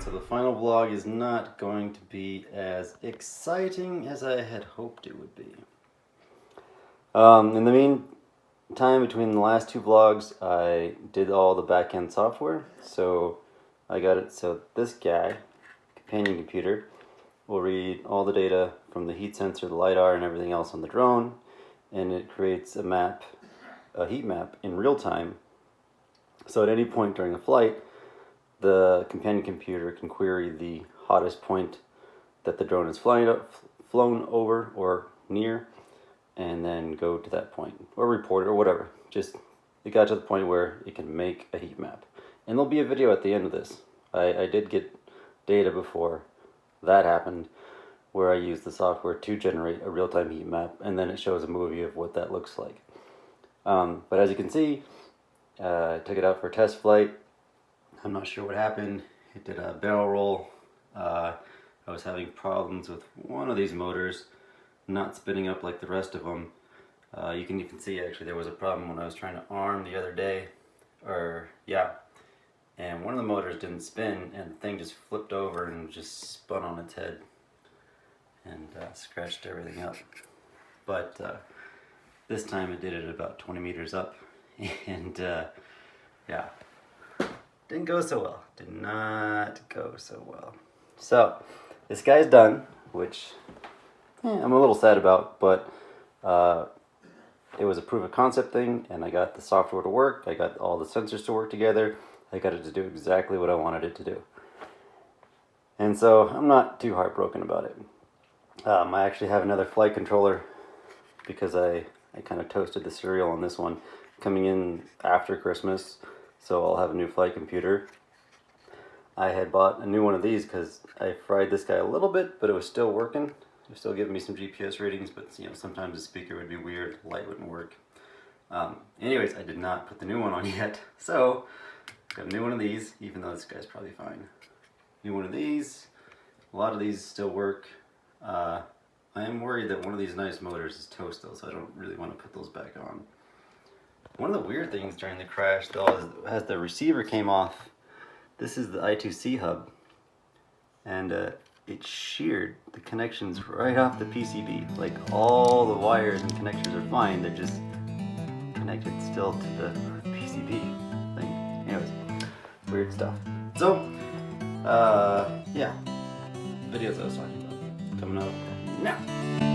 Alright, so the final vlog is not going to be as exciting as I had hoped it would be. In the meantime, between the last two vlogs, I did all the back-end software. So I got it so this guy, companion computer, will read all the data from the heat sensor, the LiDAR, and everything else on the drone, and it creates a map, a heat map in real time. So at any point during the flight, the companion computer can query the hottest point that the drone has flown over or near, and then go to that point, or report it, or whatever. Just, it got to the point where it can make a heat map. And there'll be a video at the end of this. I did get data before that happened, where I used the software to generate a real-time heat map, and then it shows a movie of what that looks like. But as you can see, I took it out for a test flight. I'm not sure what happened. It did a barrel roll. I was having problems with one of these motors not spinning up like the rest of them. You can even see actually there was a problem when I was trying to arm the other day. And one of the motors didn't spin, and the thing just flipped over and just spun on its head and scratched everything up. But this time it did it about 20 meters up, and yeah. Didn't go so well. Did not go so well. So, this guy's done, which I'm a little sad about, but it was a proof of concept thing, and I got the software to work, I got all the sensors to work together, I got it to do exactly what I wanted it to do. And so, I'm not too heartbroken about it. I actually have another flight controller, because I kind of toasted the cereal on this one, coming in after Christmas. So I'll have a new flight computer. I had bought a new one of these because I fried this guy a little bit, but it was still working. It was still giving me some GPS readings, but you know, sometimes the speaker would be weird, light wouldn't work. Anyways, I did not put the new one on yet. So, got a new one of these, even though this guy's probably fine. New one of these. A lot of these still work. I am worried that one of these nice motors is toast though, so I don't really want to put those back on. One of the weird things during the crash though is as the receiver came off, this is the I2C hub, and it sheared the connections right off the PCB. Like all the wires and connectors are fine, they're just connected still to the PCB thing. Anyways, weird stuff. So, yeah, videos I was talking about coming up now.